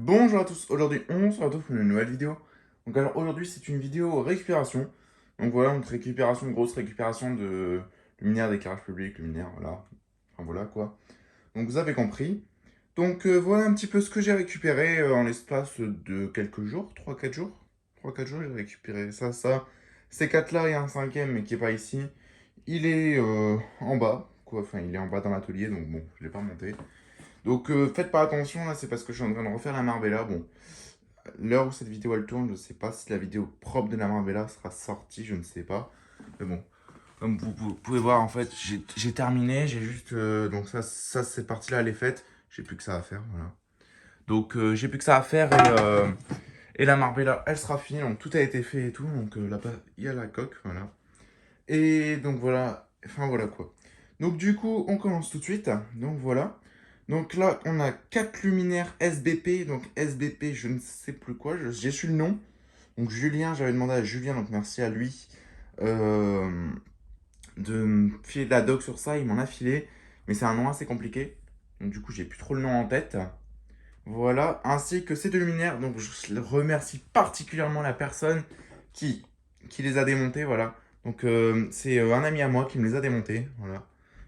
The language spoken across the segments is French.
Bonjour à tous, aujourd'hui on se retrouve pour une nouvelle vidéo. Donc alors aujourd'hui c'est une vidéo récupération. Donc voilà, une récupération, une grosse récupération de luminaire d'éclairage public, luminaire, voilà. Enfin voilà quoi. Donc vous avez compris. Donc voilà un petit peu ce que j'ai récupéré en l'espace de quelques jours, trois quatre jours. Trois quatre jours j'ai récupéré ça. Ces 4 là, il y a un cinquième mais qui est pas ici. Il est en bas, quoi, enfin il est en bas dans l'atelier donc bon, je l'ai pas monté. Donc faites pas attention là, c'est parce que je suis en train de refaire la Marbella. Bon, l'heure où cette vidéo elle tourne, je sais pas si la vidéo propre de la Marbella sera sortie, je ne sais pas. Mais bon, comme vous pouvez voir, en fait, j'ai terminé, j'ai juste... donc ça cette partie-là, elle est faite. J'ai plus que ça à faire, voilà. Donc j'ai plus que ça à faire et la Marbella, elle sera finie. Donc tout a été fait et tout. Donc là-bas, il y a la coque, voilà. Et donc voilà, enfin voilà quoi. Donc du coup, on commence tout de suite. Donc voilà. Donc là, on a 4 luminaires SBP. Donc SBP, je ne sais plus quoi, j'ai su le nom. Donc Julien, j'avais demandé à Julien, donc merci à lui, euh, de me filer de la doc sur ça. Il m'en a filé, mais c'est un nom assez compliqué. Donc du coup, j'ai plus trop le nom en tête. Voilà, ainsi que ces deux luminaires. Donc je remercie particulièrement la personne qui, qui les a démontés, voilà. Donc c'est un ami à moi qui me les a démontés, voilà.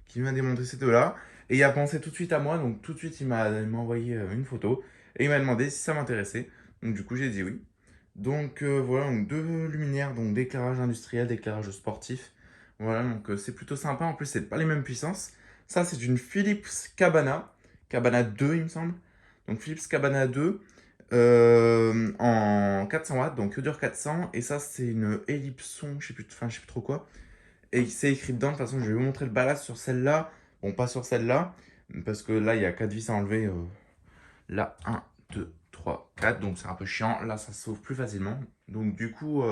Qui m'a démonté ces deux-là. Et il a pensé tout de suite à moi, donc tout de suite il m'a envoyé une photo. Et il m'a demandé si ça m'intéressait. Donc du coup j'ai dit oui. Donc voilà, donc deux luminaires, donc d'éclairage industriel, d'éclairage sportif. Voilà, donc c'est plutôt sympa. En plus, c'est pas les mêmes puissances. Ça, c'est une Philips Cabana. Cabana 2, il me semble. Donc Philips Cabana 2 en 400 watts, donc Yodur 400. Et ça, c'est une Ellipson, je sais plus, enfin, je sais plus trop quoi. Et c'est écrit dedans. De toute façon, je vais vous montrer le ballast sur celle-là. Bon, pas sur celle-là, parce que là, il y a 4 vis à enlever. Là, un 2 3 4. Donc c'est un peu chiant. Là, ça s'ouvre plus facilement. Donc du coup,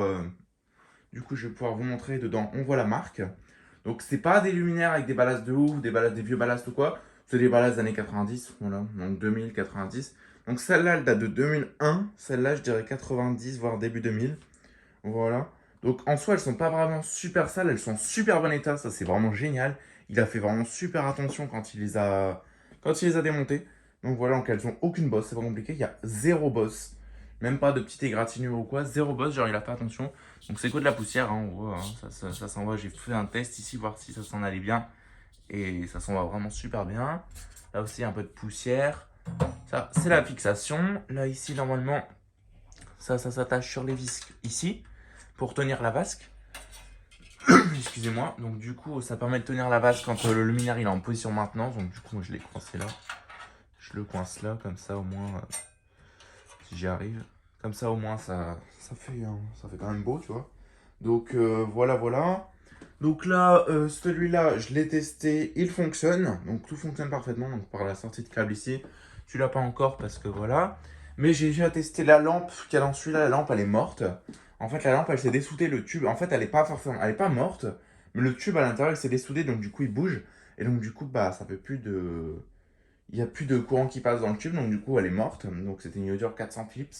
je vais pouvoir vous montrer dedans. On voit la marque. Donc c'est pas des luminaires avec des ballasts de ouf, des vieux ballasts ou quoi. C'est des ballasts des années 90, voilà, donc 2000, 90. Donc celle-là, elle date de 2001. Celle-là, je dirais 90, voire début 2000. Voilà. Donc en soi, elles sont pas vraiment super sales, elles sont en super bon état. Ça, c'est vraiment génial. Il a fait vraiment super attention quand il les a démontées. Donc voilà, donc elles ont aucune bosse, c'est pas compliqué. Il y a zéro bosse. Même pas de petite égratignure ou quoi. Zéro bosse, genre il a fait attention. Donc c'est que de la poussière, hein, on voit. Hein. Ça s'en va. J'ai fait un test ici, voir si ça s'en allait bien. Et ça s'en va vraiment super bien. Là aussi, un peu de poussière. Ça, c'est la fixation. Là, ici, normalement, ça s'attache sur les vis ici pour tenir la vasque. Excusez-moi. Donc du coup, ça permet de tenir la vasque quand le luminaire il est en position maintenance. Donc du coup, je l'ai coincé là. Je le coince là, comme ça au moins, si j'y arrive. Comme ça au moins, ça fait quand même beau, tu vois. Donc voilà. Donc là, celui-là, je l'ai testé, il fonctionne. Donc tout fonctionne parfaitement. Donc par la sortie de câble ici, tu l'as pas encore parce que voilà. Mais j'ai déjà testé la lampe qu'il y a dans celui-là. La lampe, elle est morte. En fait, la lampe, elle s'est dessoudée. Le tube, en fait, elle est pas forcément, elle est pas morte. Mais le tube à l'intérieur, il s'est dessoudé. Donc du coup, il bouge. Et donc du coup, bah, ça fait plus de, il n'y a plus de courant qui passe dans le tube. Donc du coup, elle est morte. Donc c'était une Yodur 400 Philips.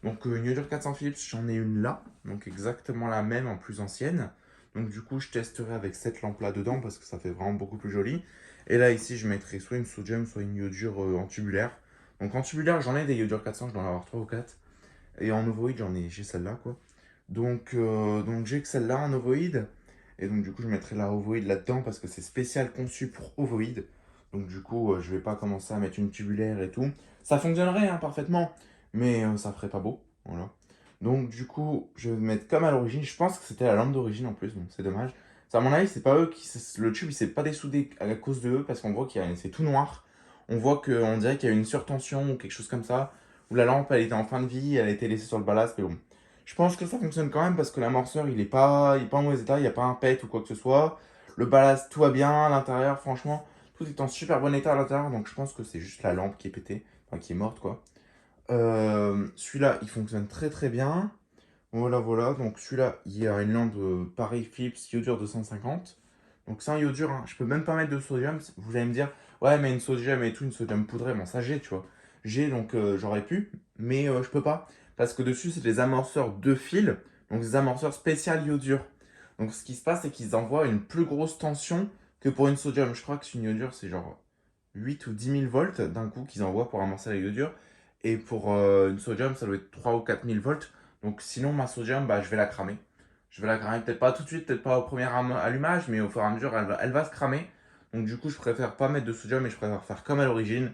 Donc une Yodur 400 Philips, j'en ai une là. Donc exactement la même en plus ancienne. Donc du coup, je testerai avec cette lampe-là dedans parce que ça fait vraiment beaucoup plus joli. Et là, ici, je mettrai soit une sodium, soit une iodure en tubulaire. Donc en tubulaire, j'en ai des iodures 400, je dois en avoir 3 ou 4. Et en ovoïde, j'ai celle-là, quoi. Donc j'ai que celle-là en ovoïde. Et donc du coup, je mettrai la ovoïde là-dedans parce que c'est spécial conçu pour ovoïde. Donc du coup, je vais pas commencer à mettre une tubulaire et tout. Ça fonctionnerait hein, parfaitement, mais ça ferait pas beau. Voilà. Donc du coup, je vais mettre comme à l'origine. Je pense que c'était la lampe d'origine en plus, donc c'est dommage. Ça, à mon avis, c'est pas eux qui. Le tube, il s'est pas dessoudé à cause de eux parce qu'on voit c'est tout noir. On dirait qu'il y a une surtension ou quelque chose comme ça. Où la lampe, elle était en fin de vie, elle a été laissée sur le ballast, mais bon. Je pense que ça fonctionne quand même parce que l'amorceur, il est pas en mauvais état, il n'y a pas un pet ou quoi que ce soit. Le ballast, tout va bien, à l'intérieur, franchement, tout est en super bon état à l'intérieur, donc je pense que c'est juste la lampe qui est pétée, enfin qui est morte quoi. Celui-là, il fonctionne très très bien. Voilà, donc celui-là, il y a une lampe pareil Philips Iodure 250. Donc c'est un iodure, hein. Je peux même pas mettre de sodium. Vous allez me dire, ouais, mais une sodium et tout, une sodium poudrée, bon ça j'ai, tu vois. J'ai, donc j'aurais pu, mais je peux pas. Parce que dessus, c'est des amorceurs de fil, donc des amorceurs spécial iodure. Donc ce qui se passe, c'est qu'ils envoient une plus grosse tension que pour une sodium. Je crois que sur une iodure, c'est genre 8 ou 10 000 volts d'un coup qu'ils envoient pour amorcer la iodure. Et pour une sodium, ça doit être 3 ou 4000 volts. Donc sinon, ma sodium, bah, je vais la cramer. Je vais la cramer peut-être pas tout de suite, peut-être pas au premier allumage, mais au fur et à mesure, elle va se cramer. Donc du coup, je préfère pas mettre de sodium et je préfère faire comme à l'origine,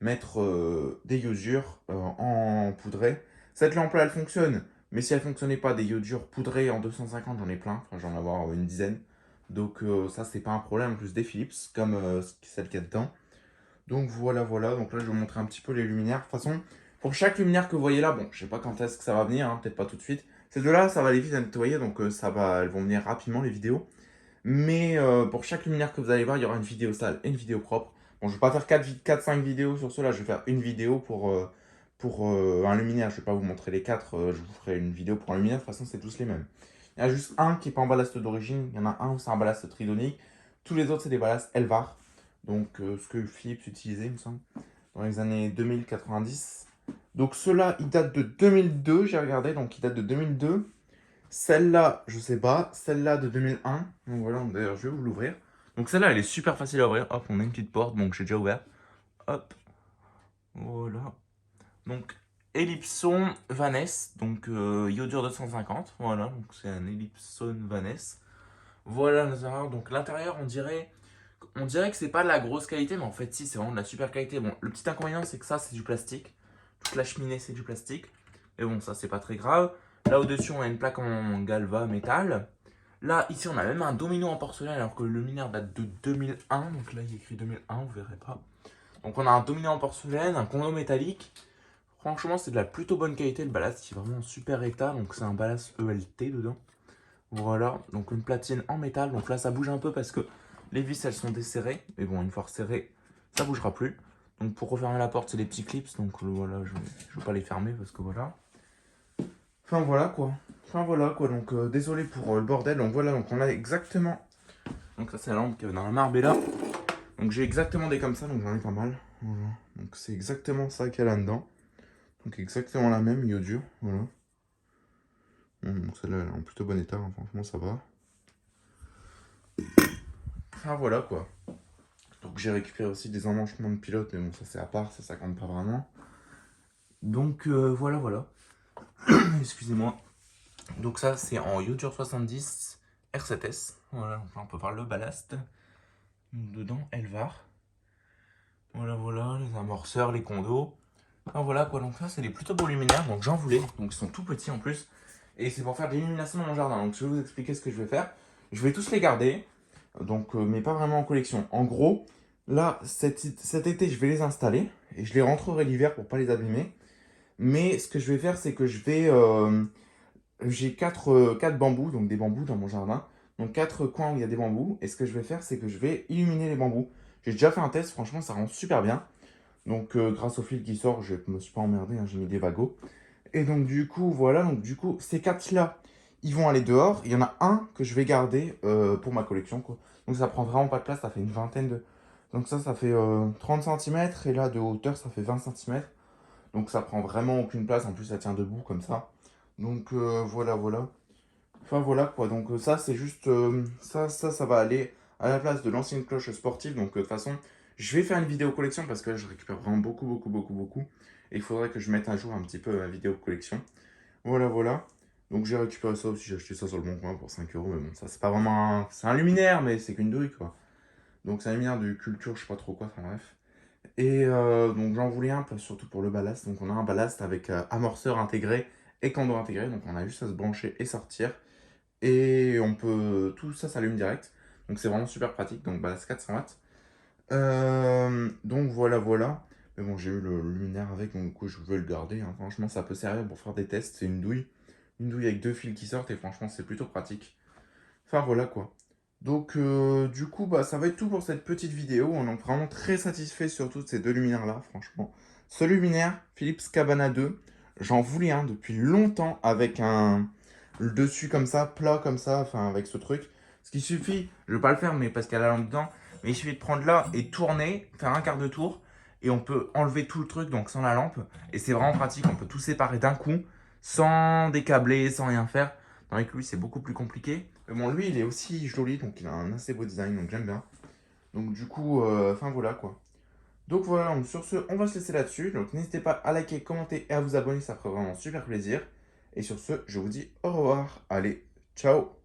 mettre des iodures en poudré. Cette lampe-là, elle fonctionne. Mais si elle fonctionnait pas, des iodures poudrées en 250, j'en ai plein. Enfin, j'en ai avoir une dizaine. Donc ça, c'est pas un problème. En plus des Philips, comme celle qu'il y a dedans. Donc voilà, voilà. Donc là, je vais vous montrer un petit peu les luminaires. De toute façon, pour chaque luminaire que vous voyez là, bon, je sais pas quand est-ce que ça va venir, hein, peut-être pas tout de suite. Ces deux-là, ça va aller vite à nettoyer, donc elles vont venir rapidement les vidéos. Mais pour chaque luminaire que vous allez voir, il y aura une vidéo sale et une vidéo propre. Bon, je vais pas faire 4-5 vidéos sur cela, je vais faire une vidéo pour un luminaire. Je vais pas vous montrer les quatre, je vous ferai une vidéo pour un luminaire. De toute façon, c'est tous les mêmes. Il y en a juste un qui est pas en ballast d'origine, il y en a un où c'est un ballast tridonique. Tous les autres, c'est des ballasts Elvar. Donc, ce que Philips utilisait, il me semble, dans les années 2090. Donc, ceux-là, ils datent de 2002, j'ai regardé, donc ils datent de 2002. Celle-là, je sais pas. Celle-là de 2001. Donc voilà, d'ailleurs, je vais vous l'ouvrir. Donc celle-là, elle est super facile à ouvrir. Hop, on a une petite porte, donc j'ai déjà ouvert. Hop, voilà. Donc, Ellipson Vaness, donc iodure 250. Voilà, donc c'est un Ellipson Vaness. Voilà l'intérieur. Donc l'intérieur, on dirait que c'est pas de la grosse qualité, mais en fait, si, c'est vraiment de la super qualité. Bon, le petit inconvénient, c'est que ça, c'est du plastique. Toute la cheminée, c'est du plastique. Mais bon, ça, c'est pas très grave. Là, au-dessus, on a une plaque en galva métal. Là, ici, on a même un domino en porcelaine, alors que le luminaire date de 2001. Donc là, il y a écrit 2001, vous verrez pas. Donc on a un domino en porcelaine, un condo métallique. Franchement, c'est de la plutôt bonne qualité. Le ballast, il est vraiment en super état. Donc c'est un ballast ELT dedans. Voilà, donc une platine en métal. Donc là, ça bouge un peu parce que les vis, elles sont desserrées. Mais bon, une fois resserrées, ça bougera plus. Donc pour refermer la porte, c'est des petits clips. Donc voilà, je ne vais pas les fermer parce que voilà. Enfin voilà quoi. Enfin voilà quoi. Donc désolé pour le bordel. Donc voilà, donc on a exactement. Donc ça, c'est la lampe qui est dans la Marbella. Donc j'ai exactement des comme ça, donc j'en ai pas mal. Voilà. Donc c'est exactement ça qu'il y a là-dedans. Donc exactement la même, iodure. Voilà. Donc celle-là, elle est en plutôt bon état. Hein. Franchement, ça va. Enfin voilà quoi. Donc j'ai récupéré aussi des emmanchements de pilote, mais bon, ça c'est à part, ça compte pas vraiment. Donc voilà, voilà. Excusez-moi. Donc ça c'est en iodure 70 R7S. Voilà, donc là on peut voir le ballast. Donc, dedans, Elvar. Voilà, voilà, les amorceurs, les condos. Enfin voilà quoi, donc ça c'est des plutôt beaux luminaires, donc j'en voulais. Donc ils sont tout petits en plus. Et c'est pour faire de l'illumination dans mon jardin. Donc je vais vous expliquer ce que je vais faire. Je vais tous les garder. Donc, mais pas vraiment en collection. En gros, là, cet été, je vais les installer. Et je les rentrerai l'hiver pour pas les abîmer. Mais ce que je vais faire, c'est que je vais... j'ai quatre bambous, donc des bambous dans mon jardin. Donc 4 coins où il y a des bambous. Et ce que je vais faire, c'est que je vais illuminer les bambous. J'ai déjà fait un test, franchement, ça rend super bien. Donc grâce au fil qui sort, je me suis pas emmerdé, hein, j'ai mis des vagos. Et donc du coup, voilà, donc du coup, ces 4-là, ils vont aller dehors. Il y en a un que je vais garder pour ma collection, quoi. Donc ça prend vraiment pas de place, ça fait une vingtaine de... Donc ça fait 30 cm, et là, de hauteur, ça fait 20 cm. Donc ça prend vraiment aucune place, en plus ça tient debout comme ça. Donc voilà, voilà. Enfin voilà quoi, donc ça c'est juste... ça va aller à la place de l'ancienne cloche sportive. Donc de toute façon, je vais faire une vidéo collection parce que là je récupère vraiment beaucoup, beaucoup, beaucoup, beaucoup. Et il faudrait que je mette à jour un petit peu ma vidéo collection. Voilà, voilà. Donc j'ai récupéré ça aussi, j'ai acheté ça sur le bon coin pour 5 euros. Mais bon, ça c'est pas vraiment c'est un luminaire, mais c'est qu'une douille quoi. Donc c'est un luminaire de culture, je sais pas trop quoi, enfin bref. Et donc j'en voulais un, surtout pour le ballast. Donc on a un ballast avec amorceur intégré et cando intégré. Donc on a juste à se brancher et sortir. Et on peut... Tout ça s'allume direct. Donc c'est vraiment super pratique. Donc ballast 400 watts. Donc voilà, voilà. Mais bon, j'ai eu le luminaire avec, donc du coup, je veux le garder. Hein. Franchement, ça peut servir pour faire des tests. C'est une douille. Une douille avec deux fils qui sortent et franchement, c'est plutôt pratique. Enfin, voilà quoi. Donc, du coup, bah, ça va être tout pour cette petite vidéo. On est vraiment très satisfait surtout de ces deux luminaires-là, franchement. Ce luminaire, Philips Cabana 2, j'en voulais un depuis longtemps avec le dessus comme ça, plat comme ça, enfin avec ce truc. Ce qui suffit, je vais pas le faire, mais parce qu'il y a la lampe dedans, mais il suffit de prendre là et tourner, faire un quart de tour, et on peut enlever tout le truc, donc sans la lampe. Et c'est vraiment pratique, on peut tout séparer d'un coup, sans décabler, sans rien faire. Avec lui, c'est beaucoup plus compliqué. Mais bon, lui, il est aussi joli, donc il a un assez beau design, donc j'aime bien. Donc du coup, enfin voilà quoi. Donc voilà, donc sur ce, on va se laisser là-dessus. Donc n'hésitez pas à liker, commenter et à vous abonner, ça ferait vraiment super plaisir. Et sur ce, je vous dis au revoir. Allez, ciao!